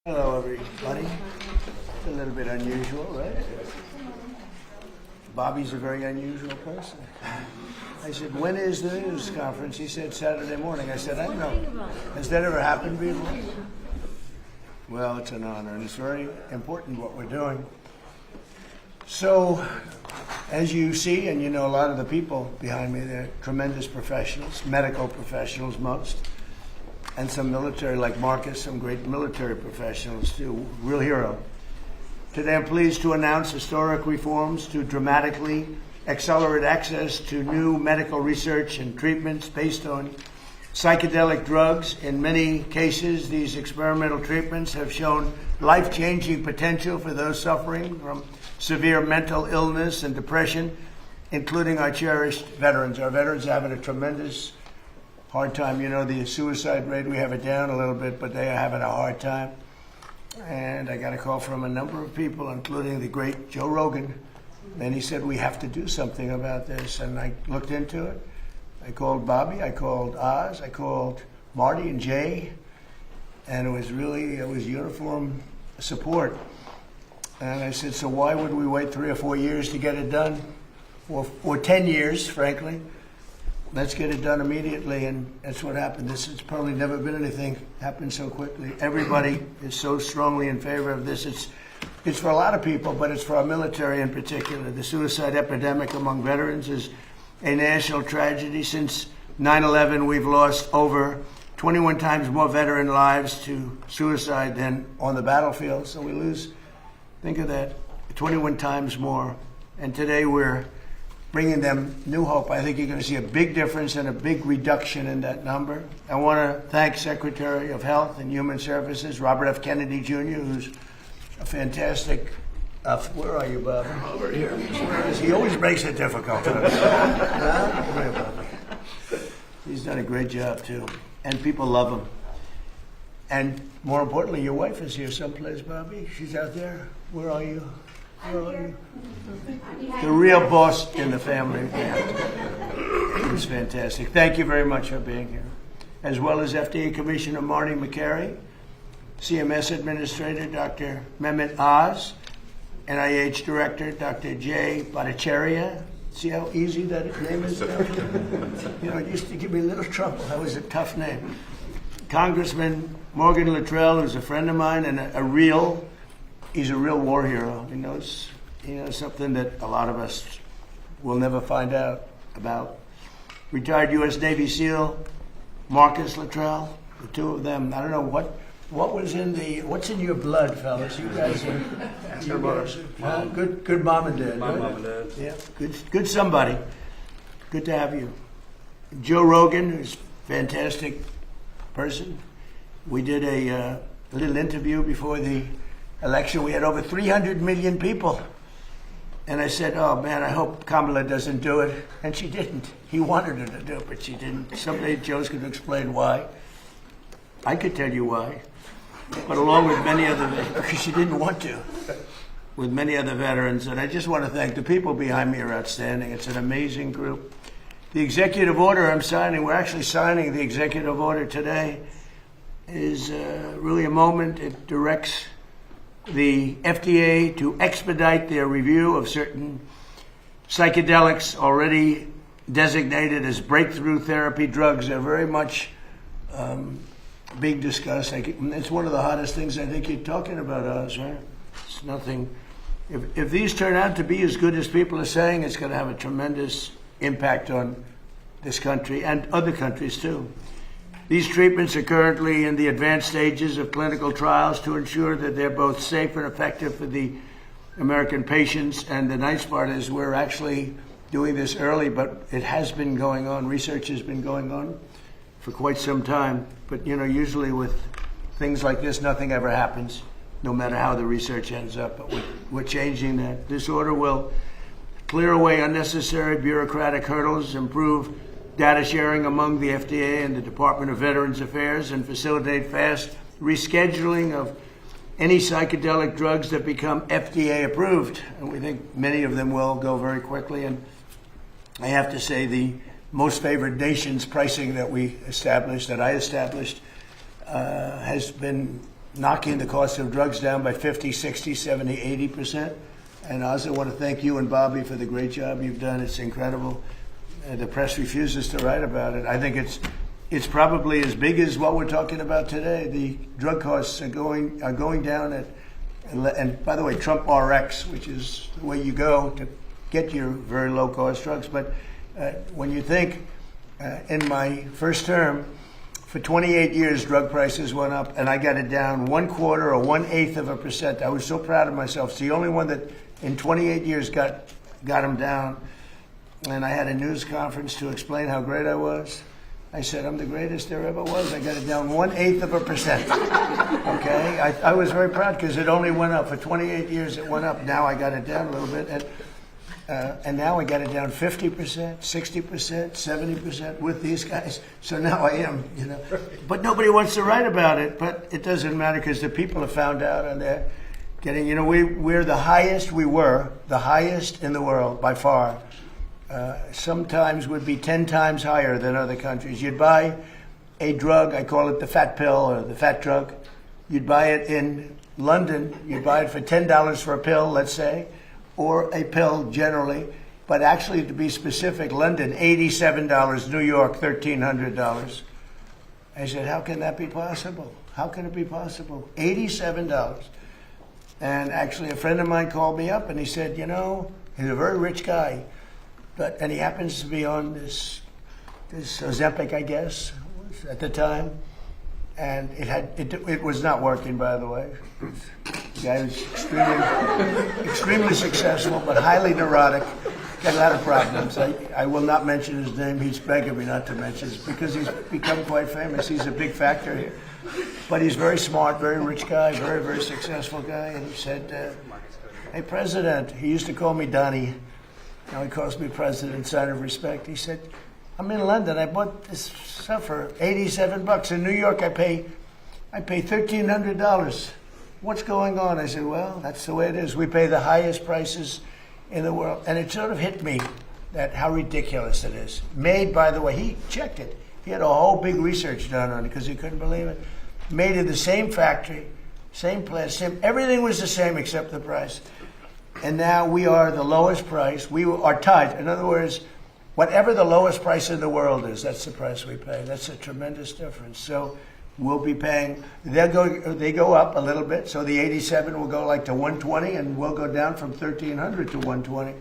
Hello, everybody. It's a little bit unusual, right? Bobby's a very unusual person. I said, when is the news conference? He said, Saturday morning. I said, I don't know. Has that ever happened before? Well, it's an honor, and it's very important what we're doing. So, as you see, and you know a lot of the people behind me, they're tremendous professionals, medical professionals most. And some military, like Marcus, some great military professionals too, real hero. Today I'm pleased to announce historic reforms to dramatically accelerate access to new medical research and treatments based on psychedelic drugs. In many cases, these experimental treatments have shown life-changing potential for those suffering from severe mental illness and depression, including our cherished veterans. Our veterans are having a tremendous hard time. You know, the suicide rate, we have it down a little bit, but they are having a hard time. And I got a call from a number of people, including the great Joe Rogan. And he said, we have to do something about this. And I looked into it. I called Bobby, I called Oz, I called Marty and Jay. And it was uniform support. And I said, so why would we wait 3 or 4 years to get it done? Or 10 years, frankly. Let's get it done immediately, and that's what happened. This has probably never been anything happened so quickly. Everybody is so strongly in favor of this. It's for a lot of people, but it's for our military in particular. The suicide epidemic among veterans is a national tragedy. Since 9/11, we've lost over 21 times more veteran lives to suicide than on the battlefield. So we lose, think of that, 21 times more. And today we're bringing them new hope. I think you're going to see a big difference and a big reduction in that number. I want to thank Secretary of Health and Human Services, Robert F. Kennedy Jr., who's a fantastic, where are you, Bob? Over here. He always makes it difficult. He's done a great job, too. And people love him. And more importantly, your wife is here someplace, Bobby. She's out there. Where are you? The real boss in the family. Yeah. It's fantastic. Thank you very much for being here. As well as FDA Commissioner Marty Makary, CMS Administrator Dr. Mehmet Oz, NIH Director Dr. Jay Bhattacharya. See how easy that name is? You know, it used to give me a little trouble. That was a tough name. Congressman Morgan Luttrell, who's a friend of mine and he's a real war hero. He knows something that a lot of us will never find out about. Retired U.S. Navy SEAL Marcus Luttrell, the two of them. I don't know what's in your blood, fellas. You guys are good mom and dad. My mom and dad. Yeah, good somebody. Good to have you. Joe Rogan, who's a fantastic person. We did a little interview before the election. We had over 300 million people. And I said, oh man, I hope Kamala doesn't do it. And she didn't. He wanted her to do it, but she didn't. Someday Joe's going to explain why. I could tell you why. But along with many other, because she didn't want to, with many other veterans. And I just want to thank the people behind me are outstanding. It's an amazing group. The executive order I'm signing, we're actually signing the executive order today, is really a moment. It directs the FDA to expedite their review of certain psychedelics already designated as breakthrough therapy drugs. They're very much being discussed. It's one of the hottest things I think you're talking about, Oz, right? It's nothing. If these turn out to be as good as people are saying, it's going to have a tremendous impact on this country and other countries too. These treatments are currently in the advanced stages of clinical trials to ensure that they're both safe and effective for the American patients. And the nice part is we're actually doing this early, but it has been going on. Research has been going on for quite some time. But, you know, usually with things like this, nothing ever happens, no matter how the research ends up. But we're changing that. This order will clear away unnecessary bureaucratic hurdles, improve data sharing among the FDA and the Department of Veterans Affairs, and facilitate fast rescheduling of any psychedelic drugs that become FDA approved. And we think many of them will go very quickly. And I have to say the most favored nations pricing that I established, has been knocking the cost of drugs down by 50, 60, 70, 80%. And I also want to thank you and Bobby for the great job you've done. It's incredible. The press refuses to write about it. I think it's probably as big as what we're talking about today. The drug costs are going down and by the way, Trump RX, which is the way you go to get your very low cost drugs. But when you think in my first term, for 28 years, drug prices went up, and I got it down 1/4 or 1/8%. I was so proud of myself. It's the only one that in 28 years got them down. And I had a news conference to explain how great I was. I said, I'm the greatest there ever was. I got it down 1/8%. Okay? I was very proud because it only went up. For 28 years, it went up. Now I got it down a little bit. And now I got it down 50%, 60%, 70% with these guys. So now I am, But nobody wants to write about it. But it doesn't matter because the people have found out and they're getting, we're the highest, we were the highest in the world by far. Sometimes would be 10 times higher than other countries. You'd buy a drug, I call it the fat pill or the fat drug. You'd buy it in London, you'd buy it for $10 for a pill, let's say, or a pill generally, but actually to be specific, London, $87, New York, $1,300. I said, how can that be possible? How can it be possible? $87. And actually a friend of mine called me up and he said, he's a very rich guy, and he happens to be on this Ozempic, I guess, at the time. And it was not working, by the way. The guy was extremely successful, but highly neurotic. Got a lot of problems. I will not mention his name. He's begging me not to mention it because he's become quite famous. He's a big factor here. But he's very smart, very rich guy, very, very successful guy. And he said, hey, President, he used to call me Donnie. Now he calls me President, sign of respect. He said, I'm in London. I bought this stuff for $87. In New York, I pay $1,300. What's going on? I said, well, that's the way it is. We pay the highest prices in the world. And it sort of hit me that how ridiculous it is. Made, by the way, he checked it. He had a whole big research done on it because he couldn't believe it. Made in the same factory, same plant, everything was the same except the price. And now we are the lowest price. We are tied. In other words, whatever the lowest price in the world is, that's the price we pay. That's a tremendous difference. So we'll be paying, they go up a little bit. So the 87 will go like to 120 and we'll go down from 1,300 to 120.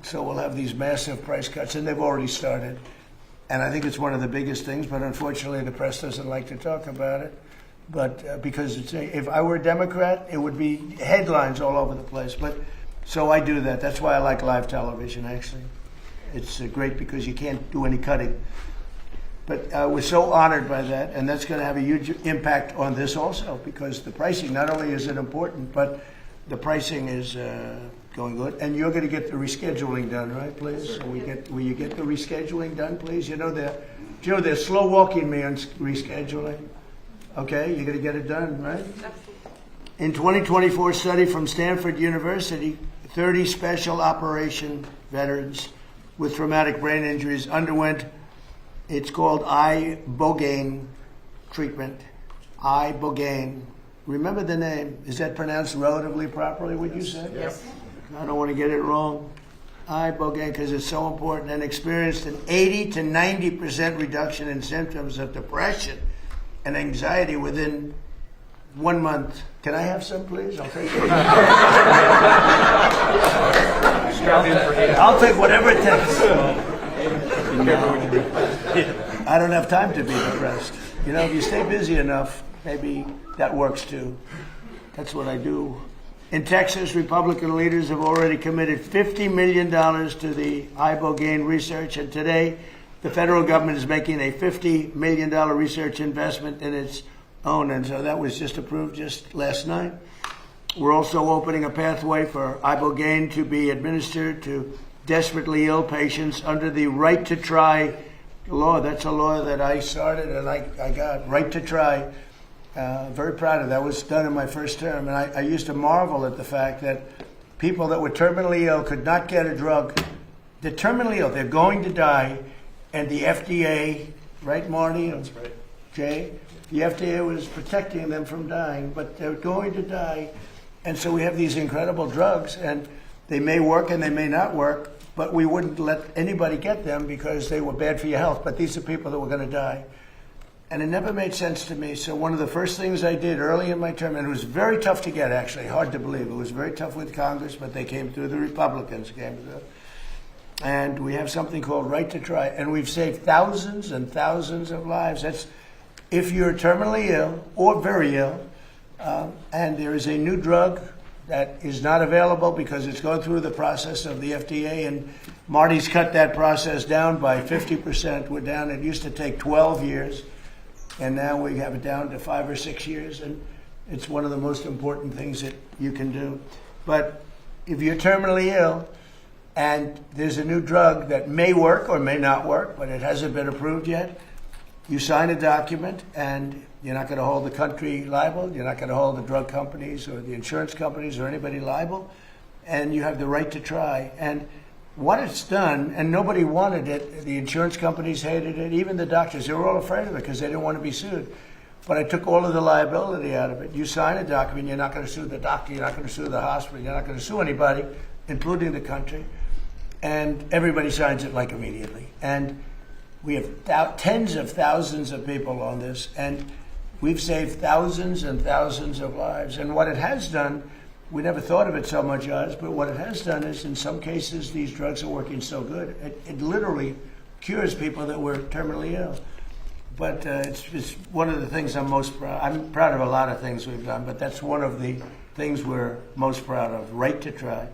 So we'll have these massive price cuts and they've already started. And I think it's one of the biggest things, but unfortunately the press doesn't like to talk about it. But because if I were a Democrat, it would be headlines all over the place. But so I do that. That's why I like live television, actually. It's great because you can't do any cutting. But we're so honored by that, and that's going to have a huge impact on this also because the pricing, not only is it important, but the pricing is going good. And you're going to get the rescheduling done, right, please? Sure. So will you get the rescheduling done, please? They're slow walking me on rescheduling. Okay, you're going to get it done, right? In 2024 study from Stanford University, 30 special operation veterans with traumatic brain injuries underwent, it's called ibogaine treatment. Ibogaine. Remember the name. Is that pronounced relatively properly, would you say? Yes. I don't want to get it wrong. Ibogaine, because it's so important, and experienced an 80 to 90% reduction in symptoms of depression and anxiety within 1 month. Can I have some, please? I'll take it. I'll take whatever it takes. I don't have time to be depressed. If you stay busy enough, maybe that works too. That's what I do. In Texas, Republican leaders have already committed $50 million to the ibogaine research, and today the federal government is making a $50 million research investment in its own, and so that was just approved just last night. We're also opening a pathway for ibogaine to be administered to desperately ill patients under the Right to Try law. That's a law that I started and I got. Right to Try. Very proud of that. That was done in my first term, and I used to marvel at the fact that people that were terminally ill could not get a drug. They're terminally ill. They're going to die, and the FDA, right, Marty? That's right. Jay? the FDA was protecting them from dying, but they're going to die. And so we have these incredible drugs, and they may work and they may not work, but we wouldn't let anybody get them because they were bad for your health. But these are people that were going to die. And it never made sense to me. So one of the first things I did early in my term, and it was very tough to get, actually, hard to believe. It was very tough with Congress, but they came through, the Republicans came through. And we have something called Right to Try. And we've saved thousands and thousands of lives. That's if you're terminally ill or very ill, and there is a new drug that is not available because it's going through the process of the FDA, and Marty's cut that process down by 50%. We're down, it used to take 12 years, and now we have it down to 5 or 6 years, and it's one of the most important things that you can do. But if you're terminally ill, and there's a new drug that may work or may not work, but it hasn't been approved yet, you sign a document, and you're not going to hold the country liable. You're not going to hold the drug companies or the insurance companies or anybody liable. And you have the right to try. And what it's done, and nobody wanted it, the insurance companies hated it, even the doctors, they were all afraid of it because they didn't want to be sued. But I took all of the liability out of it. You sign a document, you're not going to sue the doctor, you're not going to sue the hospital, you're not going to sue anybody, including the country. And everybody signs it like immediately. And we have tens of thousands of people on this, and we've saved thousands and thousands of lives. And what it has done, we never thought of it so much, Oz, but what it has done is in some cases these drugs are working so good. It literally cures people that were terminally ill. But it's one of the things I'm most proud of. I'm proud of a lot of things we've done, but that's one of the things we're most proud of, Right to Try.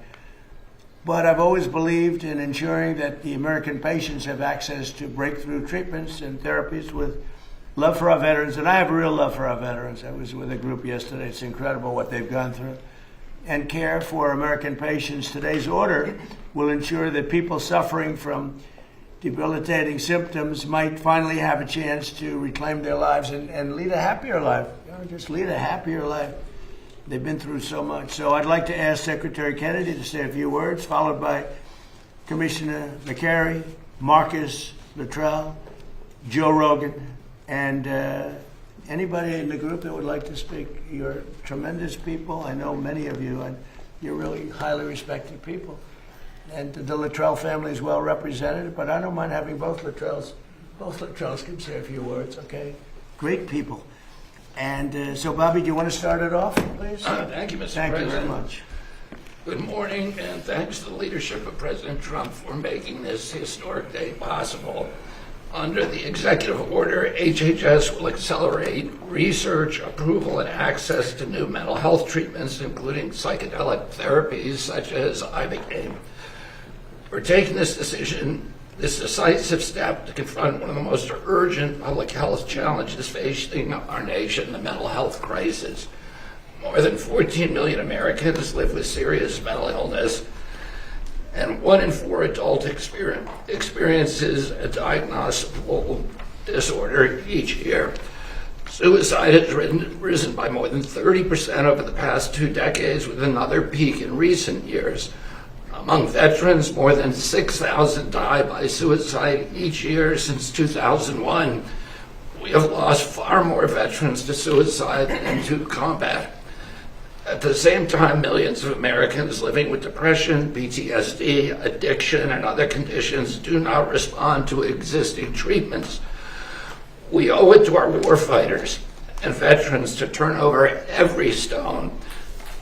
But I've always believed in ensuring that the American patients have access to breakthrough treatments and therapies with love for our veterans. And I have real love for our veterans. I was with a group yesterday. It's incredible what they've gone through. And care for American patients. Today's order will ensure that people suffering from debilitating symptoms might finally have a chance to reclaim their lives and lead a happier life. Just lead a happier life. They've been through so much. So I'd like to ask Secretary Kennedy to say a few words, followed by Commissioner McCary, Marcus Luttrell, Joe Rogan, and anybody in the group that would like to speak. You're tremendous people. I know many of you, and you're really highly respected people. And the Luttrell family is well represented, but I don't mind having both Luttrells. Both Luttrells can say a few words, okay? Great people. And so, Bobby, do you want to start it off, please? Thank you, Mr. Thank President. you very much. Good morning, and thanks to the leadership of President Trump for making this historic day possible. Under the executive order, HHS will accelerate research, approval, and access to new mental health treatments, including psychedelic therapies such as Ibogaine. We're taking this decisive step to confront one of the most urgent public health challenges facing our nation, the mental health crisis. More than 14 million Americans live with serious mental illness, and 1 in 4 adults experiences a diagnosable disorder each year. Suicide has risen by more than 30% over the past 2 decades, with another peak in recent years. Among veterans, more than 6,000 die by suicide each year since 2001. We have lost far more veterans to suicide than to combat. At the same time, millions of Americans living with depression, PTSD, addiction, and other conditions do not respond to existing treatments. We owe it to our warfighters and veterans to turn over every stone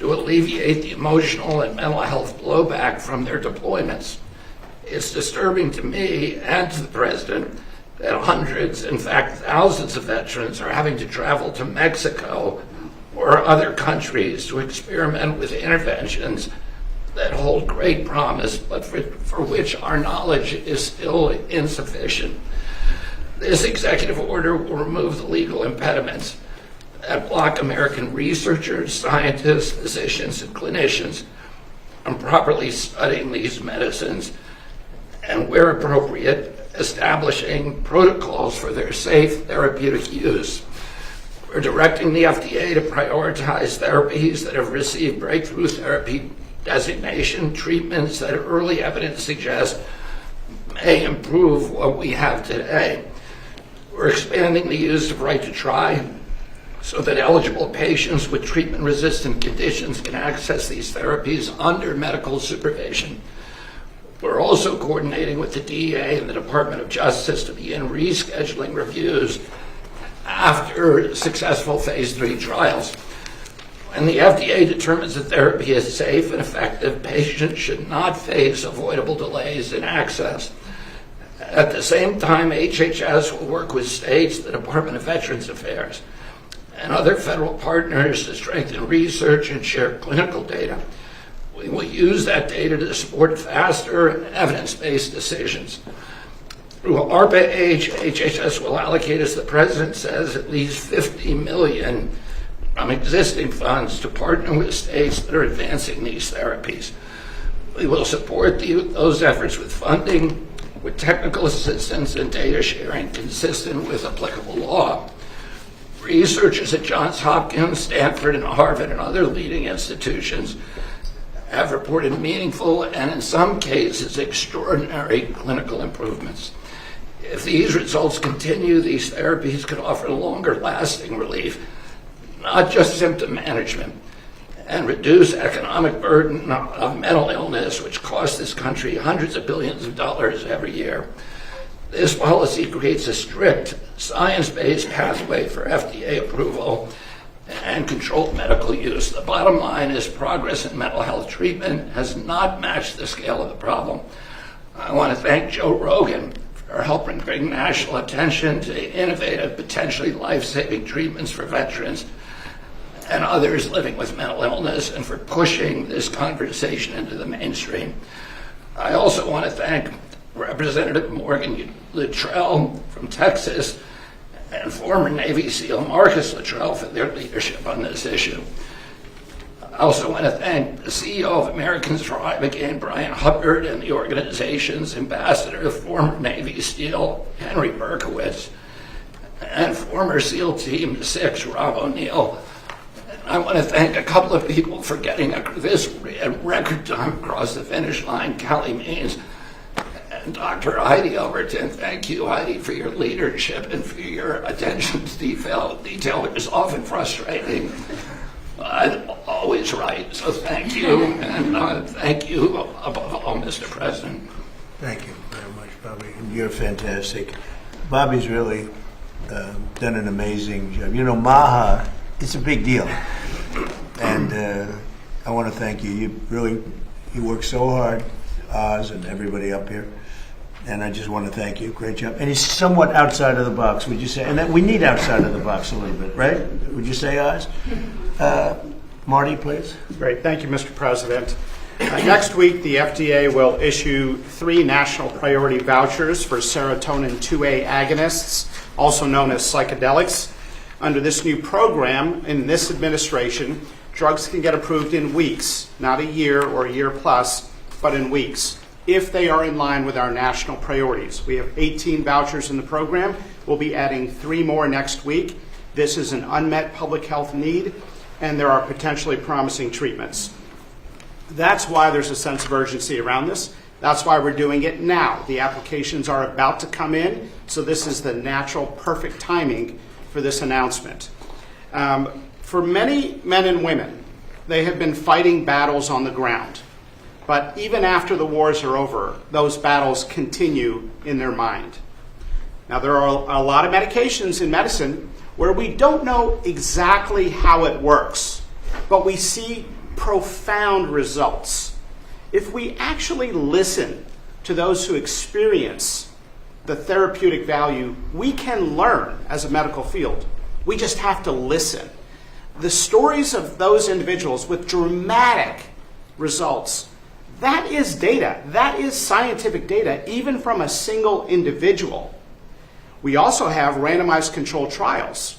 to alleviate the emotional and mental health blowback from their deployments. It's disturbing to me and to the President that hundreds, in fact thousands of veterans are having to travel to Mexico or other countries to experiment with interventions that hold great promise, but for which our knowledge is still insufficient. This executive order will remove the legal impediments that block American researchers, scientists, physicians, and clinicians from properly studying these medicines, and where appropriate, establishing protocols for their safe therapeutic use. We're directing the FDA to prioritize therapies that have received breakthrough therapy designation, treatments that early evidence suggests may improve what we have today. We're expanding the use of Right to Try so that eligible patients with treatment-resistant conditions can access these therapies under medical supervision. We're also coordinating with the DEA and the Department of Justice to begin rescheduling reviews after successful phase 3 trials. When the FDA determines that therapy is safe and effective, patients should not face avoidable delays in access. At the same time, HHS will work with states, the Department of Veterans Affairs, and other federal partners to strengthen research and share clinical data. We will use that data to support faster and evidence-based decisions. Through ARPA-H, HHS will allocate, as the President says, at least $50 million from existing funds to partner with states that are advancing these therapies. We will support those efforts with funding, with technical assistance and data sharing consistent with applicable law. Researchers at Johns Hopkins, Stanford, and Harvard, and other leading institutions have reported meaningful and, in some cases, extraordinary clinical improvements. If these results continue, these therapies could offer longer-lasting relief, not just symptom management, and reduce economic burden of mental illness, which costs this country hundreds of billions of dollars every year. This policy creates a strict, science-based pathway for FDA approval and controlled medical use. The bottom line is progress in mental health treatment has not matched the scale of the problem. I want to thank Joe Rogan for helping bring national attention to innovative, potentially life-saving treatments for veterans and others living with mental illness, and for pushing this conversation into the mainstream. I also want to thank Representative Morgan Luttrell from Texas and former Navy SEAL Marcus Luttrell for their leadership on this issue. I also want to thank the CEO of Americans for Ibogaine, Brian Hubbard, and the organization's ambassador, former Navy SEAL Henry Berkowitz, and former SEAL Team 6, Rob O'Neill. I want to thank a couple of people for getting this at record time across the finish line, Callie Means and Dr. Heidi Overton. Thank you, Heidi, for your leadership and for your attention to detail, which is often frustrating, but always right. So thank you, and thank you above all, Mr. President. Thank you very much, Bobby. You're fantastic. Bobby's really done an amazing job. You know, MAHA, it's a big deal. And I want to thank you. You work so hard, Oz and everybody up here. And I just want to thank you. Great job. And he's somewhat outside of the box, would you say? And that we need outside of the box a little bit, right? Would you say, Oz? Marty, please. Great. Thank you, Mr. President. Next week, the FDA will issue 3 national priority vouchers for serotonin 2A agonists, also known as psychedelics. Under this new program, in this administration, drugs can get approved in weeks, not a year or a year plus, but in weeks, if they are in line with our national priorities. We have 18 vouchers in the program. We'll be adding 3 more next week. This is an unmet public health need, and there are potentially promising treatments. That's why there's a sense of urgency around this. That's why we're doing it now. The applications are about to come in, so this is the natural, perfect timing for this announcement. For many men and women, they have been fighting battles on the ground. But even after the wars are over, those battles continue in their mind. Now, there are a lot of medications in medicine where we don't know exactly how it works, but we see profound results. If we actually listen to those who experience the therapeutic value, we can learn as a medical field. We just have to listen. The stories of those individuals with dramatic results, that is data. That is scientific data, even from a single individual. We also have randomized controlled trials.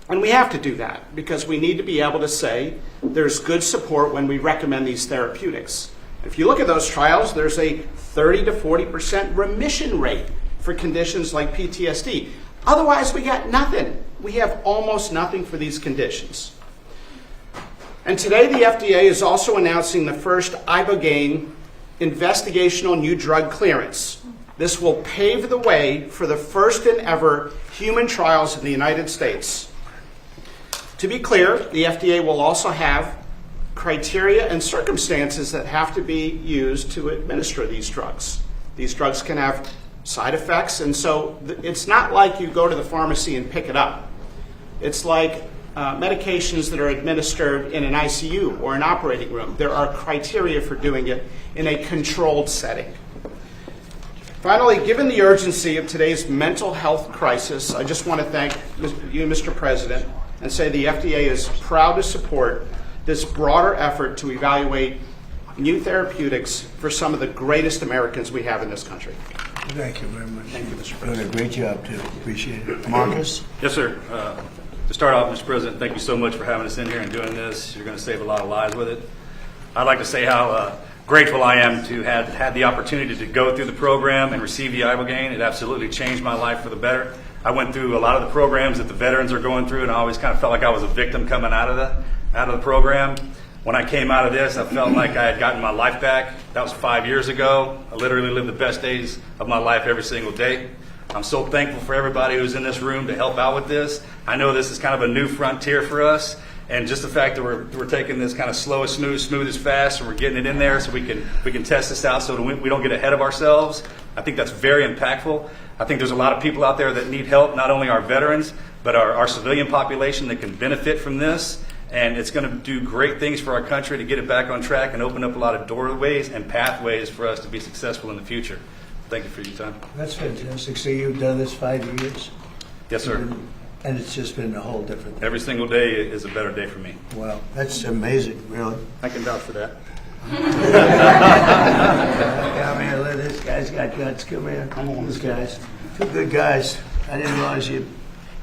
And we have to do that because we need to be able to say there's good support when we recommend these therapeutics. If you look at those trials, there's a 30 to 40% remission rate for conditions like PTSD. Otherwise, we got nothing. We have almost nothing for these conditions. And today, the FDA is also announcing the first Ibogaine investigational new drug clearance. This will pave the way for the first and ever human trials in the United States. To be clear, the FDA will also have criteria and circumstances that have to be used to administer these drugs. These drugs can have side effects, and so it's not like you go to the pharmacy and pick it up. It's like medications that are administered in an ICU or an operating room. There are criteria for doing it in a controlled setting. Finally, given the urgency of today's mental health crisis, I just want to thank you, Mr. President, and say the FDA is proud to support this broader effort to evaluate new therapeutics for some of the greatest Americans we have in this country. Thank you very much. Thank you, Mr. Doing President. a great job, too. Appreciate it. Marcus? Yes, sir. To start off, Mr. President, thank you so much for having us in here and doing this. You're going to save a lot of lives with it. I'd like to say how grateful I am to have had the opportunity to go through the program and receive the Ibogaine. It absolutely changed my life for the better. I went through a lot of the programs that the veterans are going through, and I always kind of felt like I was a victim coming out of the program. When I came out of this, I felt like I had gotten my life back. That was 5 years ago. I literally lived the best days of my life every single day. I'm so thankful for everybody who's in this room to help out with this. I know this is kind of a new frontier for us, and just the fact that we're taking this kind of slow as smooth as fast, and we're getting it in there so we can test this out so that we don't get ahead of ourselves. I think that's very impactful. I think there's a lot of people out there that need help, not only our veterans, but our civilian population that can benefit from this. And it's going to do great things for our country to get it back on track and open up a lot of doorways and pathways for us to be successful in the future. Thank you for your time. That's fantastic. So you've done this 5 years? Yes, sir. And it's just been a whole different thing. Every single day is a better day for me. Wow, that's amazing, really. I can vouch for that. Come here, look, this guy's got guts. Come here. These guys. Two good guys. I didn't realize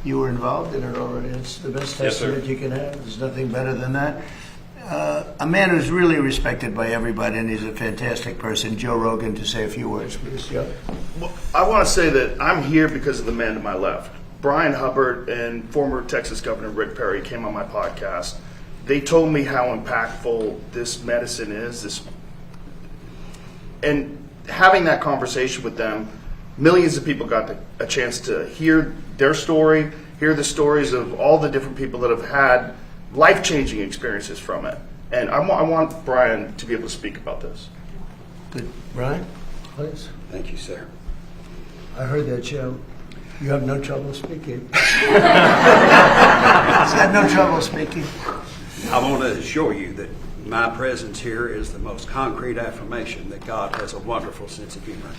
you were involved in it already. It's the best Yes, sir. testament you can have. There's nothing better than that. A man who's really respected by everybody, and he's a fantastic person, Joe Rogan, to say a few words, please, Joe. Well, I want to say that I'm here because of the man to my left. Brian Hubbard and former Texas Governor Rick Perry came on my podcast. They told me how impactful this medicine is. And having that conversation with them, millions of people got a chance to hear their story, hear the stories of all the different people that have had life-changing experiences from it. And I want Brian to be able to speak about this. Good. Brian, please. Thank you, sir. I heard that, Joe. You have no trouble speaking. He's got no trouble speaking. I want to assure you that my presence here is the most concrete affirmation that God has a wonderful sense of humor.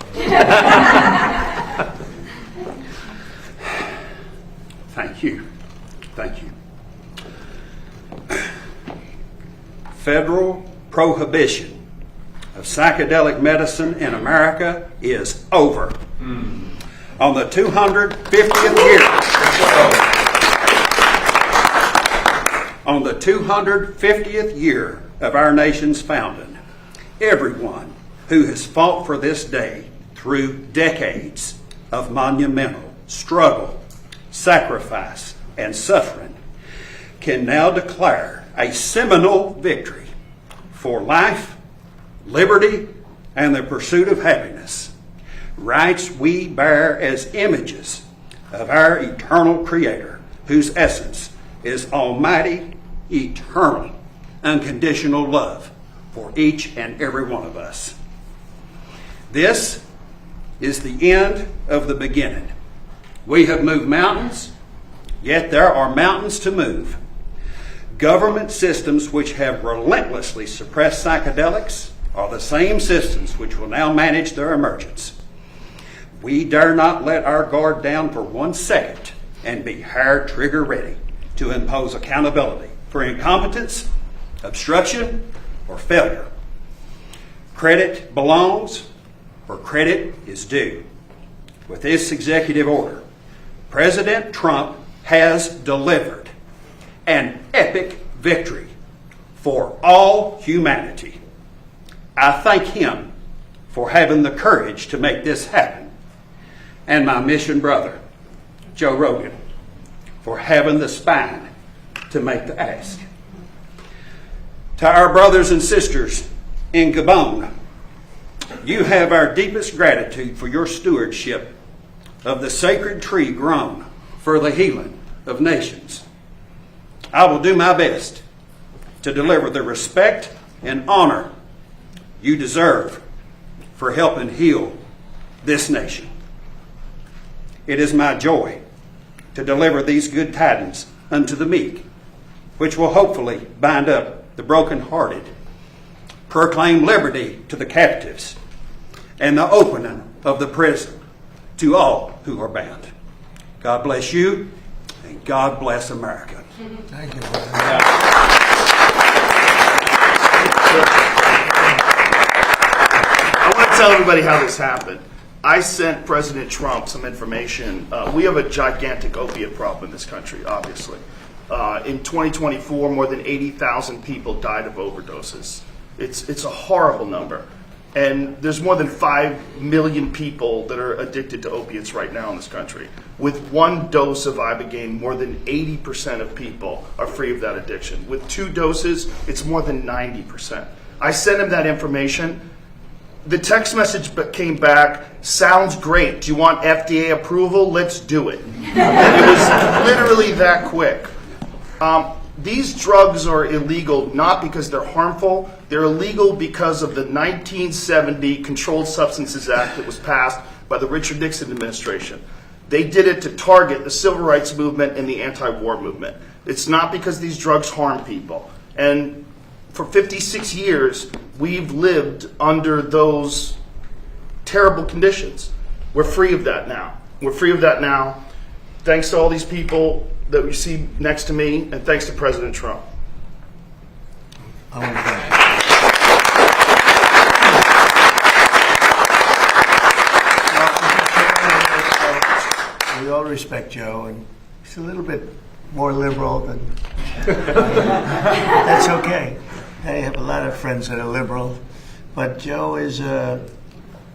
Thank you. Thank you. Federal prohibition of psychedelic medicine in America is over. On the 250th year, on the 250th year of our nation's founding, everyone who has fought for this day through decades of monumental struggle, sacrifice, and suffering can now declare a seminal victory for life, liberty, and the pursuit of happiness. Rights we bear as images of our eternal Creator, whose essence is almighty, eternal, unconditional love for each and every one of us. This is the end of the beginning. We have moved mountains, yet there are mountains to move. Government systems which have relentlessly suppressed psychedelics are the same systems which will now manage their emergence. We dare not let our guard down for 1 second and be hair trigger ready to impose accountability for incompetence, obstruction, or failure. Credit belongs where credit is due. With this executive order, President Trump has delivered an epic victory for all humanity. I thank him for having the courage to make this happen, and my mission brother, Joe Rogan, for having the spine to make the ask. To our brothers and sisters in Gabon, you have our deepest gratitude for your stewardship of the sacred tree grown for the healing of nations. I will do my best to deliver the respect and honor you deserve for helping heal this nation. It is my joy to deliver these good tidings unto the meek, which will hopefully bind up the brokenhearted, proclaim liberty to the captives, and the opening of the prison to all who are bound. God bless you, and God bless America. Thank you, brother. I want to tell everybody how this happened. I sent President Trump some information. We have a gigantic opiate problem in this country, obviously. In 2024, more than 80,000 people died of overdoses. It's a horrible number. And there's more than 5 million people that are addicted to opiates right now in this country. With one dose of Ibogaine, more than 80% of people are free of that addiction. With 2 doses, it's more than 90%. I sent him that information. The text message came back, sounds great. Do you want FDA approval? Let's do it. And it was literally that quick. These drugs are illegal not because they're harmful. They're illegal because of the 1970 Controlled Substances Act that was passed by the Richard Nixon administration. They did it to target the civil rights movement and the anti-war movement. It's not because these drugs harm people. And for 56 years, we've lived under those terrible conditions. We're free of that now. We're free of that now. Thanks to all these people that we see next to me, and thanks to President Trump. I want to thank you. We all respect Joe, and he's a little bit more liberal than. That's okay. I have a lot of friends that are liberal, but Joe is an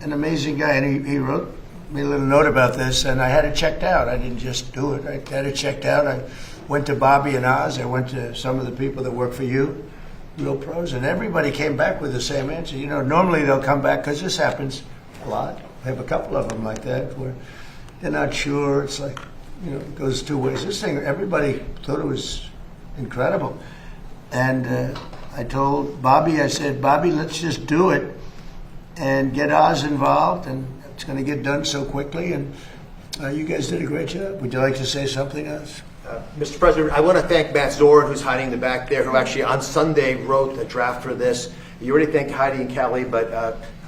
amazing guy, and he wrote me a little note about this, and I had it checked out. I didn't just do it. I had it checked out. I went to Bobby and Oz. I went to some of the people that work for you, real pros, and everybody came back with the same answer. You know, normally they'll come back, because this happens a lot. I have a couple of them like that, where they're not sure. It's like, you know, it goes 2 ways. This thing, everybody thought it was incredible. And I told Bobby, I said, Bobby, let's just do it and get Oz involved, and it's going to get done so quickly, and you guys did a great job. Would you like to say something else? Mr. President, I want to thank Matt Zorin, who's hiding in the back there, who actually on Sunday wrote a draft for this. You already thanked Heidi and Kelly, but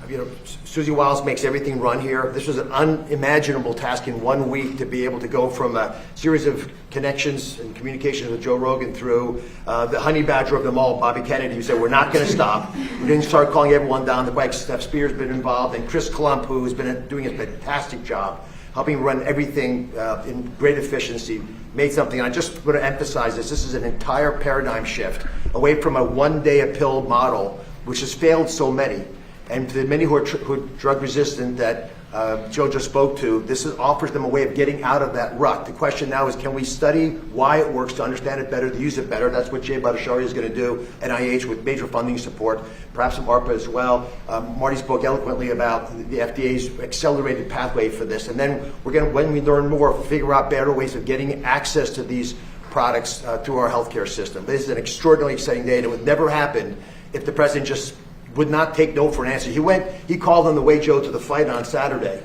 you know, Susie Wiles makes everything run here. This was an unimaginable task in 1 week to be able to go from a series of connections and communications with Joe Rogan through the honey badger of them all, Bobby Kennedy, who said, we're not going to stop. We didn't start calling everyone down the bike. Steph Spear's been involved, and Chris Klump, who's been doing a fantastic job, helping run everything in great efficiency, made something. And I just want to emphasize this. This is an entire paradigm shift away from a one-day-a-pill model, which has failed so many. And to the many who are drug resistant that Joe just spoke to, this offers them a way of getting out of that rut. The question now is, can we study why it works to understand it better, to use it better? That's what Jay Bhattacharya is going to do, NIH with major funding support, perhaps some ARPA as well. Marty spoke eloquently about the FDA's accelerated pathway for this. And then we're going to, when we learn more, figure out better ways of getting access to these products through our healthcare system. This is an extraordinarily exciting day, and it would never happen if the president just would not take no for an answer. He called on the way, Joe, to the fight on Saturday.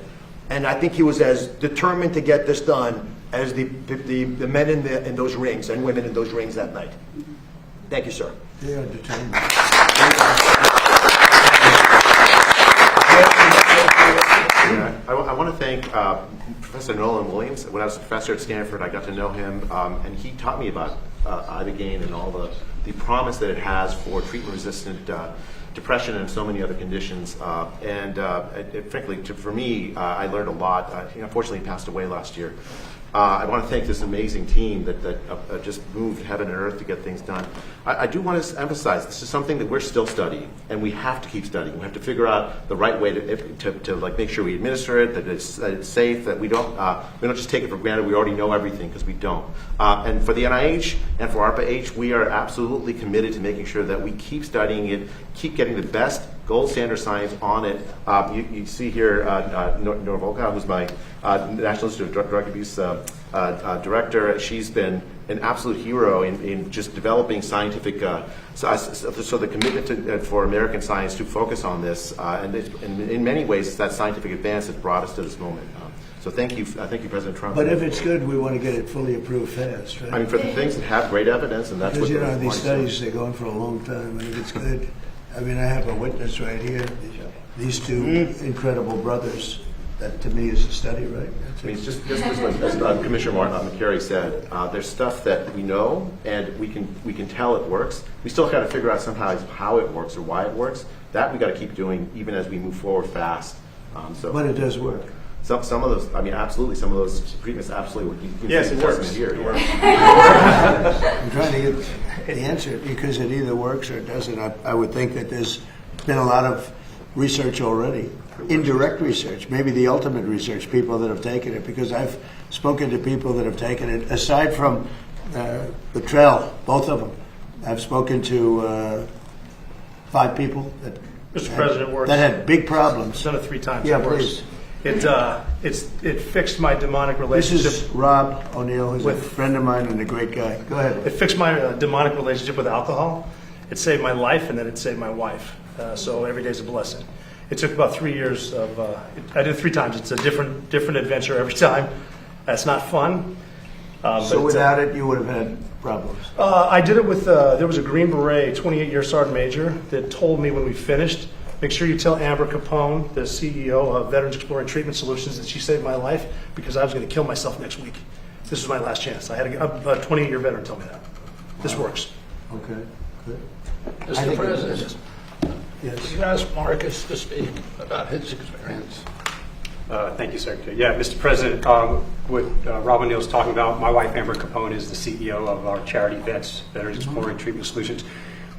And I think he was as determined to get this done as the men in those rings and women in those rings that night. Thank you, sir. They are determined. I want to thank Professor Nolan Williams. When I was a professor at Stanford, I got to know him, and he taught me about Ibogaine and all the promise that it has for treatment-resistant depression and so many other conditions. Frankly, for me, I learned a lot. He unfortunately passed away last year. I want to thank this amazing team that just moved heaven and earth to get things done. I do want to emphasize this is something that we're still studying, and we have to keep studying. We have to figure out the right way to like make sure we administer it, that it's safe, that we don't just take it for granted. We already know everything, because we don't. And for the NIH and for ARPA-H, we are absolutely committed to making sure that we keep studying it, keep getting the best gold standard science on it. You see here Nora Volkow, who's my National Institute of Drug Abuse director. She's been an absolute hero in just developing scientific. So the commitment for American science to focus on this, and in many ways, it's that scientific advance that brought us to this moment. So thank you, President Trump. But if it's good, we want to get it fully approved fast, right? I mean, for the things that have great evidence, and that's Because, what you know, the these points studies, they go on for a long time, and if it's good, I mean, I have a witness right here, these two incredible brothers, that to me is a study, right? I mean, it's just as Commissioner McCary said, there's stuff that we know and we can tell it works. We still got to figure out somehow how it works or why it works. That we got to keep doing even as we move forward fast. But it does work. Some of those, I mean, absolutely, some of those treatments absolutely work. You can Yes, see it the works. testament here. It works. I'm trying to get the answer because it either works or it doesn't. I would think that there's been a lot of research already, indirect research, maybe the ultimate research, people that have taken it, because I've spoken to people that have taken it, aside from the trail, both of them. I've spoken to 5 people that, Mr. President, works. that had big problems. I've done it 3 times. Yeah, It works. please. It fixed my demonic This relationship. is Rob O'Neill, who's a With- friend of mine and a great guy. Go ahead. It fixed my demonic relationship with alcohol. It saved my life, and then it saved my wife. So every day's a blessing. It took about 3 years of. I did it 3 times. It's a different adventure every time. That's not fun. So without it, you would have had problems. I did it with. There was a Green Beret, 28-year sergeant major, that told me when we finished, make sure you tell Amber Capone, the CEO of Veterans Exploring Treatment Solutions, that she saved my life because I was going to kill myself next week. This was my last chance. I had a 28-year veteran tell me that. This works. Okay, good. I Mr. think- President, Yes. you asked Marcus to speak about his experience. Thank you, Secretary. Yeah, Mr. President, what Rob O'Neill is talking about, my wife, Amber Capone, is the CEO of our charity Veterans Exploring Treatment Solutions.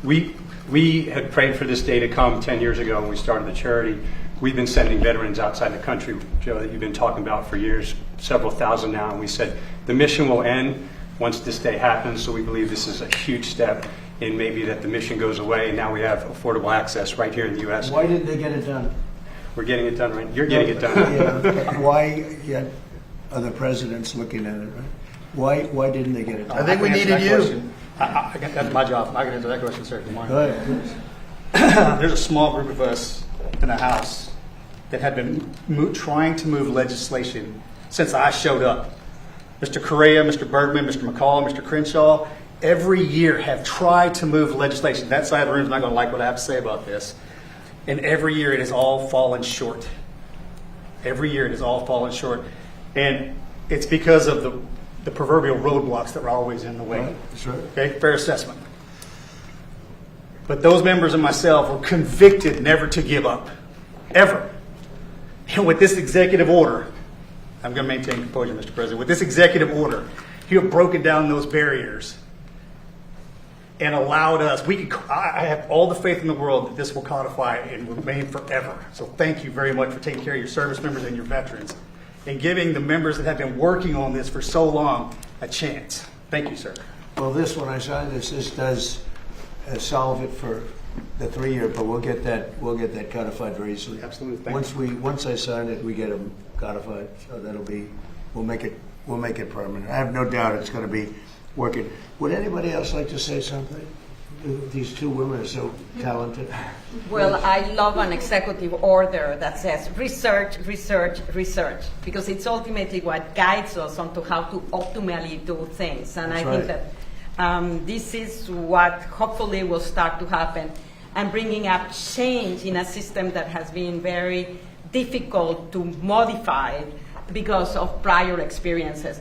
We had prayed for this day to come 10 years ago when we started the charity. We've been sending veterans outside the country, Joe, that you've been talking about for years, several thousand now, and we said the mission will end once this day happens, so we believe this is a huge step in maybe that the mission goes away, and now we have affordable access right here in the U.S. Why didn't they get it done? We're getting it done right. You're getting it done. Yeah. Why yet are the presidents looking at it, right? Why didn't they get it done? I think we needed you. That's my job. I can answer that question, sir. Good morning. Go ahead, please. There's a small group of us in the House that have been trying to move legislation since I showed up. Mr. Correa, Mr. Bergman, Mr. McCall, Mr. Crenshaw, every year have tried to move legislation. That side of the room is not going to like what I have to say about this. And every year it has all fallen short. Every year it has all fallen short. And it's because of the proverbial roadblocks that were always in the way. Right, that's right. Okay, fair assessment. But those members and myself were convicted never to give up, ever. And with this executive order, I'm going to maintain composure, Mr. President. With this executive order, you have broken down those barriers and allowed us, I have all the faith in the world that this will codify and remain forever. So thank you very much for taking care of your service members and your veterans and giving the members that have been working on this for so long a chance. Thank you, sir. Well, when I sign this does solve it for the 3-year, but we'll get that codified very easily. Absolutely. Thank Once I sign it, we get them codified, so we'll make it permanent. I have no doubt it's going to be working. Would anybody else like to say something? These 2 women are so talented. Well, I love an executive order that says research, research, research, because it's ultimately what guides us onto how to optimally do things. And That's I think right. that this is what hopefully will start to happen, and bringing up change in a system that has been very difficult to modify because of prior experiences.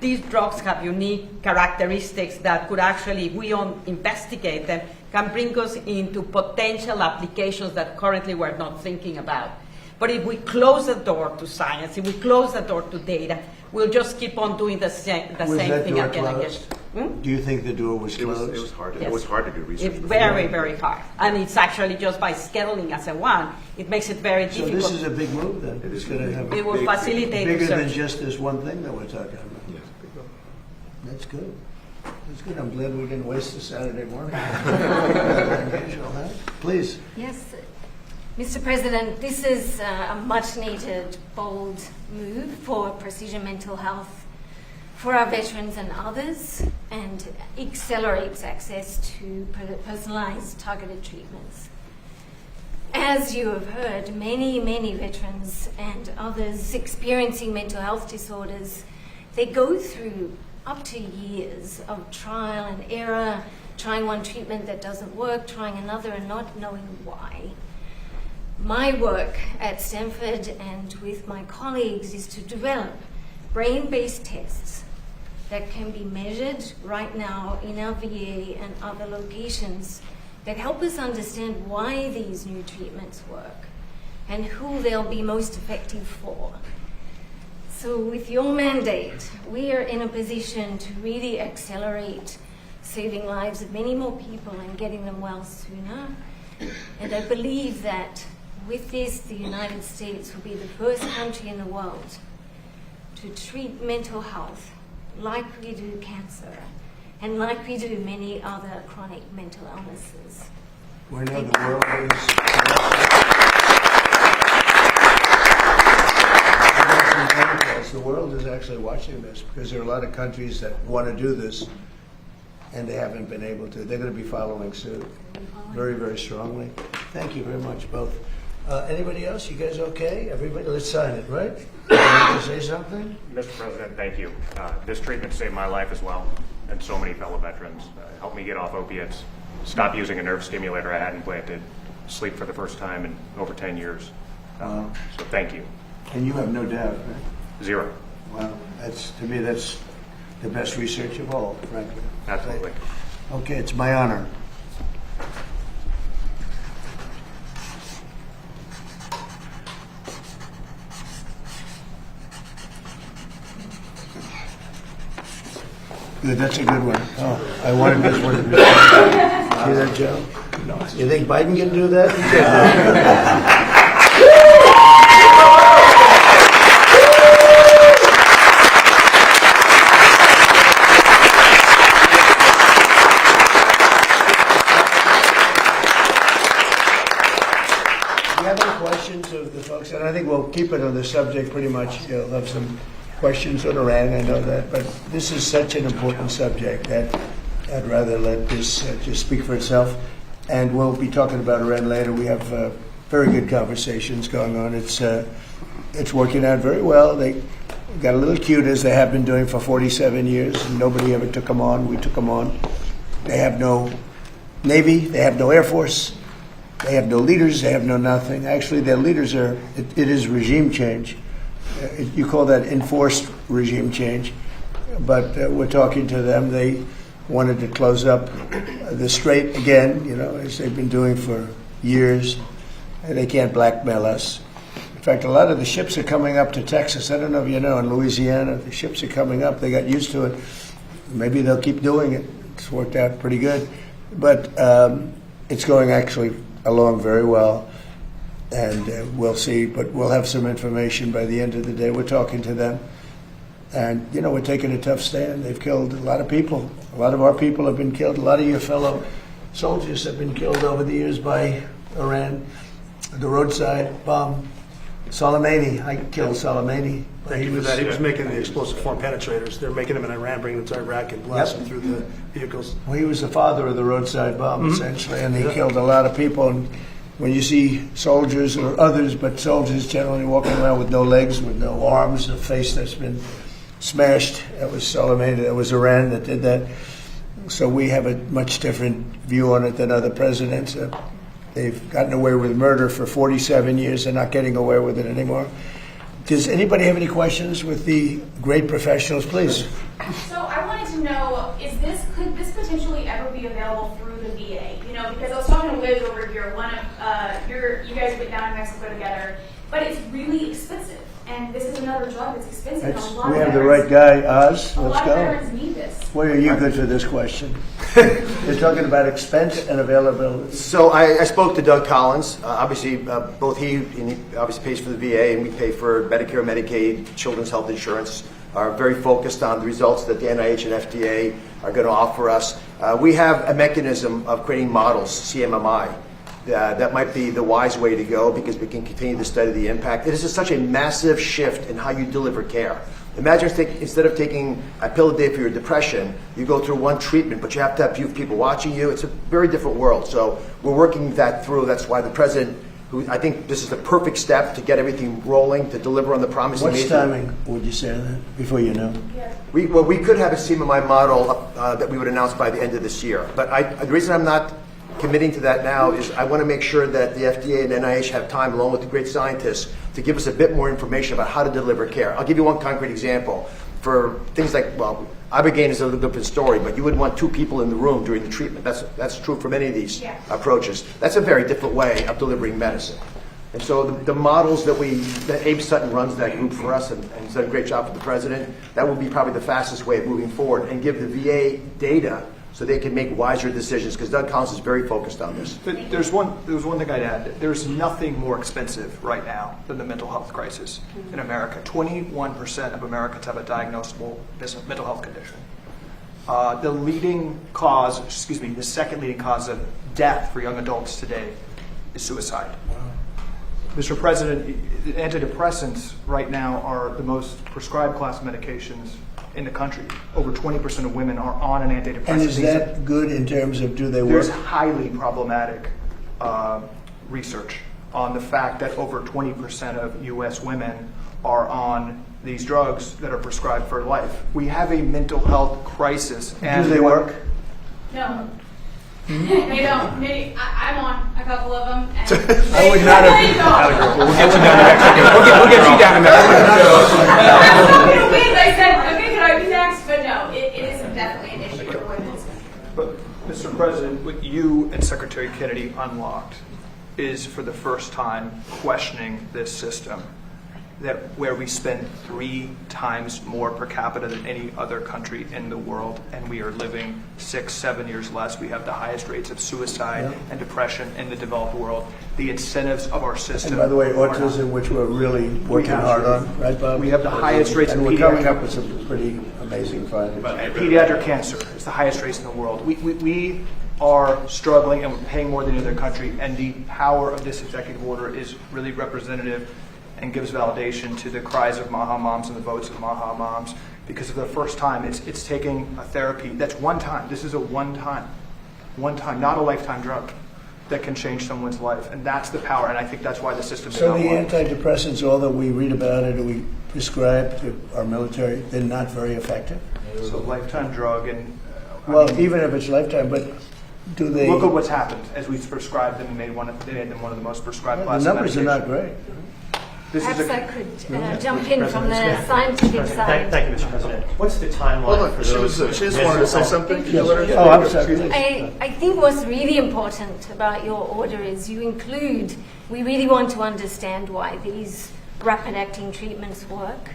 These drugs have unique characteristics that could actually, if we investigate them, can bring us into potential applications that currently we're not thinking about. But if we close the door to science, if we close the door to data, we'll just keep on doing the same Was thing that door again and again. closed? Do you think the door was closed? It was hard. Yes. It was hard to do research. It's very, very hard. And it's actually just by scheduling as a one, it makes it very So difficult. this is a big move then. It's going to have It will facilitate bigger than research. just this one thing that we're talking about. That's good. That's good. I'm glad we didn't waste a Saturday morning. Unusual, huh? Please. Yes, Mr. President, this is a much needed, bold move for Precision Mental Health for our veterans and others, and accelerates access to personalized targeted treatments. As you have heard, many veterans and others experiencing mental health disorders, they go through up to years of trial and error, trying one treatment that doesn't work, trying another and not knowing why. My work at Stanford and with my colleagues is to develop brain-based tests that can be measured right now in our VA and other locations that help us understand why these new treatments work and who they'll be most effective for. So with your mandate, we are in a position to really accelerate saving lives of many more people and getting them well sooner. And I believe that with this, the United States will be the first country in the world to treat mental health like we do cancer and like we do many other chronic mental illnesses. We know the world is... The world is actually watching this because there are a lot of countries that want to do this and they haven't been able to. They're going to be following suit very, very strongly. Thank you very much, both. Anybody else? You guys okay? Everybody, let's sign it, right? You want to say something? Mr. President, thank you. This treatment saved my life as well, and so many fellow veterans. Helped me get off opiates, stop using a nerve stimulator I had implanted, sleep for the first time in over 10 years. So thank you. And you have no doubt, right? Zero. Well, to me, that's the best research of all, frankly. Absolutely. Okay, it's my honor. Good, that's a good one. Oh, I wanted this one to be. See that, Joe? You think Biden can do that? Do you have any questions of the folks? And I think we'll keep it on the subject pretty much. You'll have some questions on Iran, I know that, but this is such an important subject that I'd rather let this just speak for itself. And we'll be talking about Iran later. We have very good conversations going on. It's working out very well. They got a little cute, as they have been doing for 47 years, and nobody ever took them on. We took them on. They have no Navy. They have no Air Force. They have no leaders. They have no nothing. Actually, their leaders it is regime change. You call that enforced regime change, but we're talking to them. They wanted to close up the strait again, as they've been doing for years. And they can't blackmail us. In fact, a lot of the ships are coming up to Texas. I don't know if you know, in Louisiana, the ships are coming up. They got used to it. Maybe they'll keep doing it. It's worked out pretty good. But it's going actually along very well. And we'll see, but we'll have some information by the end of the day. We're talking to them. And, we're taking a tough stand. They've killed a lot of people. A lot of our people have been killed. A lot of your fellow soldiers have been killed over the years by Iran. The roadside bomb. Soleimani, I killed Soleimani. Thank you for that. He was making the explosive form penetrators. They're making them in Iran, bringing them to Iraq, and blasting through the vehicles. Well, he was the father of the roadside bomb, essentially, and he killed a lot of people. And when you see soldiers or others, but soldiers generally walking around with no legs, with no arms, a face that's been smashed, that was Soleimani, that was Iran that did that. So we have a much different view on it than other presidents. They've gotten away with murder for 47 years. They're not getting away with it anymore. Does anybody have any questions with the great professionals? Please. So I wanted to know, could this potentially ever be available through the VA? Because I was talking to Liz over here, you guys went down to Mexico together, but it's really expensive. And this is another drug that's expensive. We have the right guy, Oz. A Let's lot go. of veterans need this. Where are you good for this question? They're talking about expense and availability. So I spoke to Doug Collins. Obviously, both he obviously pays for the VA, and we pay for Medicare, Medicaid, children's health insurance. Are very focused on the results that the NIH and FDA are going to offer us. We have a mechanism of creating models, CMMI. That might be the wise way to go because we can continue to study the impact. It is such a massive shift in how you deliver care. Imagine instead of taking a pill a day for your depression, you go through one treatment, but you have to have few people watching you. It's a very different world. So we're working that through. That's why the president, who I think this is the perfect step to get everything rolling, to deliver on the promise he made. What's timing would you say that before you know? We could have a CMMI model that we would announce by the end of this year. But the reason I'm not committing to that now is I want to make sure that the FDA and NIH have time, along with the great scientists, to give us a bit more information about how to deliver care. I'll give you one concrete example. For things like, well, Ibogaine is a little different story, but you would want 2 people in the room during the treatment. That's true for many of these approaches. That's a very different way of delivering medicine. And so the models that Abe Sutton runs that group for us, and he's done a great job for the president, that will be probably the fastest way of moving forward and give the VA data so they can make wiser decisions, because Doug Collins is very focused on this. There's one thing I'd add. There's nothing more expensive right now than the mental health crisis in America. 21% of Americans have a diagnosable mental health condition. The second leading cause of death for young adults today is suicide. Mr. President, antidepressants right now are the most prescribed class of medications in the country. Over 20% of women are on an antidepressant. And is that good in terms of do they work? There's highly problematic research on the fact that over 20% of U.S. women are on these drugs that are prescribed for life. We have a mental health crisis. And do they work? No. They don't. I'm on a couple of them. And I would not have. We'll get you down next. We'll get you down next. I said, okay, could I be next? But no, it is definitely an issue for women. But, Mr. President, what you and Secretary Kennedy unlocked is, for the first time, questioning this system, that where we spend 3 times more per capita than any other country in the world, and we are living 6-7 years less. We have the highest rates of suicide and depression in the developed world. The incentives of our system. And by the way, autism, which we're really working hard on, right, Bob? We have the highest rates of and we're coming up with some pretty amazing findings. Pediatric cancer is the highest rates in the world. We are struggling, and we're paying more than any other country, and the power of this executive order is really representative and gives validation to the cries of Maha moms and the votes of Maha moms, because for the first time it's taking a therapy that's one time. This is a one time, not a lifetime drug that can change someone's life, and that's the power, and I think that's why the system is So not the working. antidepressants, all that we read about it, we prescribe to our military, they're not very effective? It's a lifetime drug, and even if it's lifetime, but do they... Look at what's happened as we prescribed them and made them one of the most prescribed classes The of numbers are medication. not great. Perhaps I could jump in from the scientific side. Thank you, Mr. President. What's the timeline Hold on, for she those? just wanted to say something. Could you let her know? Oh, I'm sorry. I think what's really important about your order is you include, we really want to understand why these rapid-acting treatments work.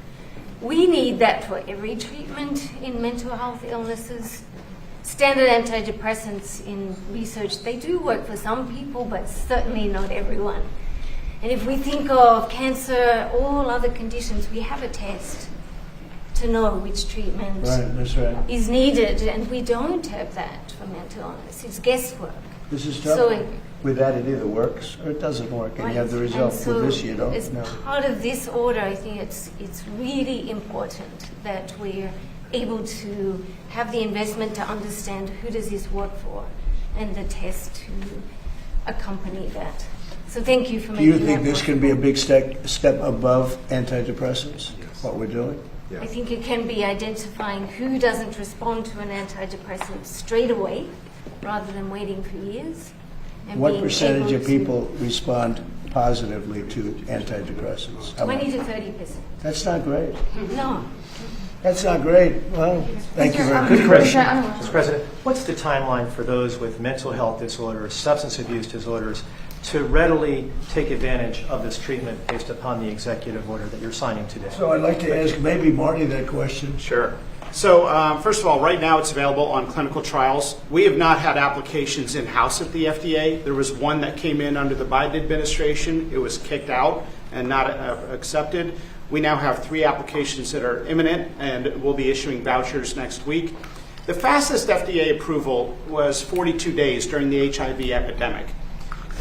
We need that for every treatment in mental health illnesses. Standard antidepressants in research, they do work for some people, but certainly not everyone. And if we think of cancer, all other conditions, we have a test to know which treatment That's right. is needed, and we don't have that for mental illness. It's guesswork. This is So tough. With that, it either works or it doesn't work, and you have the Right. result. And so With this, you don't as know. part of this order, I think it's really important that we're able to have the investment to understand who does this work for, and the test to accompany that. So thank you for Do you making think that this can be a possible. big step above antidepressants, what we're doing? I think it can be identifying who doesn't respond to an antidepressant straight away, rather than waiting for years. And What being percentage able of to- people respond positively to antidepressants? How 20 much? to 30%. That's not great. No. That's not great. Well, thank you very much. Good question. Mr. President, what's the timeline for those with mental health disorders, substance abuse disorders, to readily take advantage of this treatment based upon the executive order that you're signing today? So I'd like to ask maybe Marty that question. Sure. So first of all, right now it's available on clinical trials. We have not had applications in-house at the FDA. There was one that came in under the Biden administration. It was kicked out and not accepted. We now have 3 applications that are imminent, and we'll be issuing vouchers next week. The fastest FDA approval was 42 days during the HIV epidemic.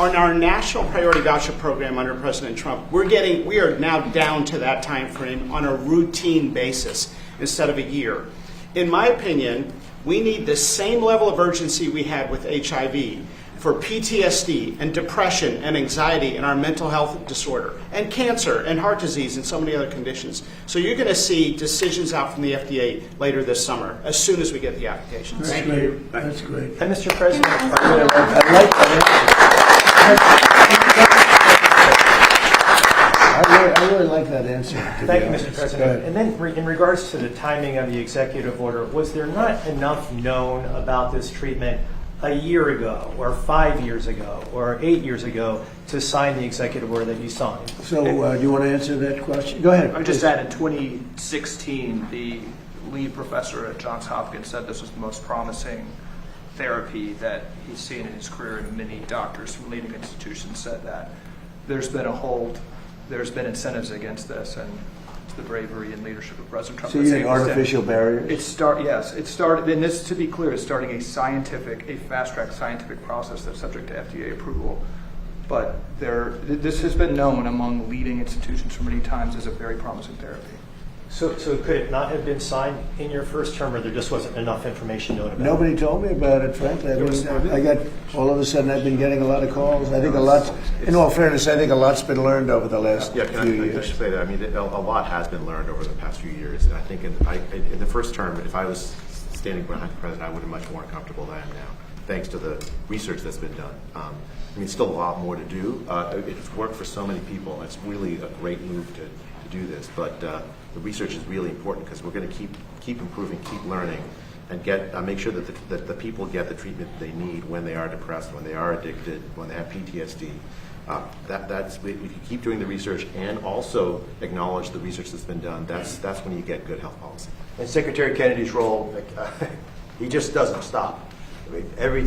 on our national priority voucher program under President Trump, we are now down to that time frame on a routine basis instead of a year. In my opinion, we need the same level of urgency we had with HIV for PTSD and depression and anxiety and our mental health disorder and cancer and heart disease and so many other conditions. So you're going to see decisions out from the FDA later this summer as soon as we get the applications. That's great. That's great. And Mr. President, I like that answer. I really like that answer. thank you, Mr. President. And then in regards to the timing of the executive order, was there not enough known about this treatment a year ago or 5 years ago or 8 years ago to sign the executive order that you signed? So do you want to answer that question? Go ahead. I just added 2016, the lead professor at Johns Hopkins said this was the most promising therapy that he's seen in his career, and many doctors from leading institutions said that. There's been a hold, there's been incentives against this, and it's the bravery and leadership of President Trump. So you think artificial barriers? It started, and this, to be clear, is starting a fast-track scientific process that's subject to FDA approval. But this has been known among leading institutions for many times as a very promising therapy. So could it not have been signed in your first term, or there just wasn't enough information known about it? Nobody told me about it, frankly. I got, all of a sudden, I've been getting a lot of calls. I think a lot's, in all fairness, I think a lot's been learned over the last few years. I just say that? I mean, a lot has been learned over the past few years. And I think in the first term, if I was standing behind the president, I would have been much more comfortable than I am now, thanks to the research that's been done. I mean, still a lot more to do. It's worked for so many people. It's really a great move to do this. But the research is really important because we're going to keep improving, keep learning, and make sure that the people get the treatment they need when they are depressed, when they are addicted, when they have PTSD. We keep doing the research and also acknowledge the research that's been done. That's when you get good health policy. And Secretary Kennedy's role, he just doesn't stop. I mean, every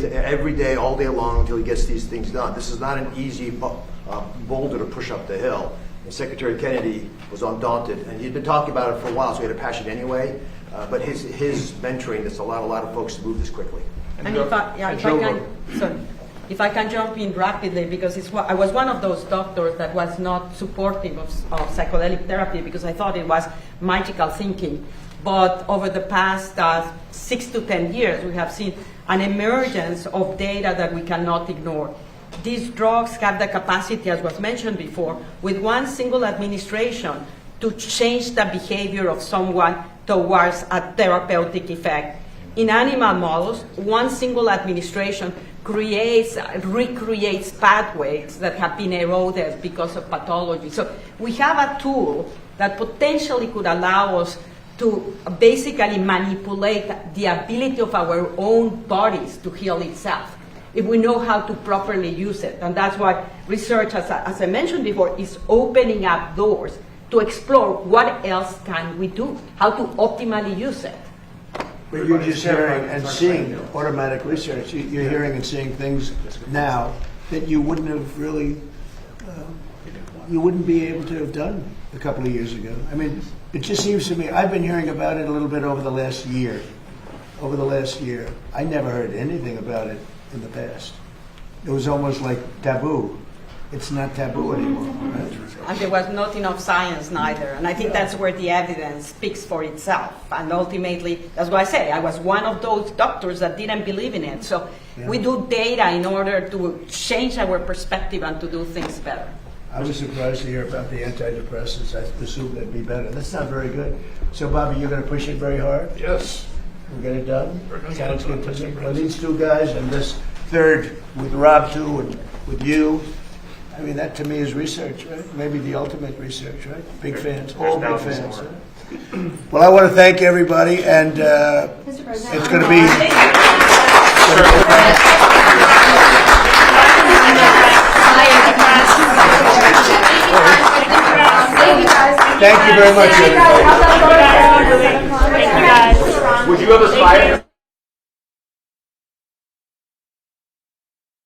day, all day long, until he gets these things done. This is not an easy boulder to push up the hill. And Secretary Kennedy was undaunted, and he'd been talking about it for a while, so he had a passion anyway. But his mentoring has allowed a lot of folks to move this quickly. And if I can jump in rapidly, because I was one of those doctors that was not supportive of psychedelic therapy because I thought it was magical thinking. But over the past 6 to 10 years, we have seen an emergence of data that we cannot ignore. These drugs have the capacity, as was mentioned before, with one single administration to change the behavior of someone towards a therapeutic effect. In animal models, one single administration recreates pathways that have been eroded because of pathology. So we have a tool that potentially could allow us to basically manipulate the ability of our own bodies to heal itself, if we know how to properly use it. And that's why research, as I mentioned before, is opening up doors to explore what else can we do, how to optimally use it. But you're just hearing and seeing automatic research. You're hearing and seeing things now that you wouldn't have really, you wouldn't be able to have done a couple of years ago. I mean, it just seems to me, I've been hearing about it a little bit over the last year. I never heard anything about it in the past. It was almost like taboo. It's not taboo anymore, right? And there was not enough science neither. And I think that's where the evidence speaks for itself. And ultimately, that's why I say I was one of those doctors that didn't believe in it. So we do data in order to change our perspective and to do things better. I was surprised to hear about the antidepressants. I assumed that'd be better. That's not very good. So, Bobby, you're going to push it very hard? Yes. We'll get it done? We're gonna Sounds get it good done, to me. Mr. Well, these two guys and this third with Rob too and with you, I mean, that to me is research, right? Maybe the ultimate research, right? Big fans, all big fans. Right? Well, I want to thank everybody, and it's going to be... Thank you very much, everybody. Thank you guys. Would you have us fired?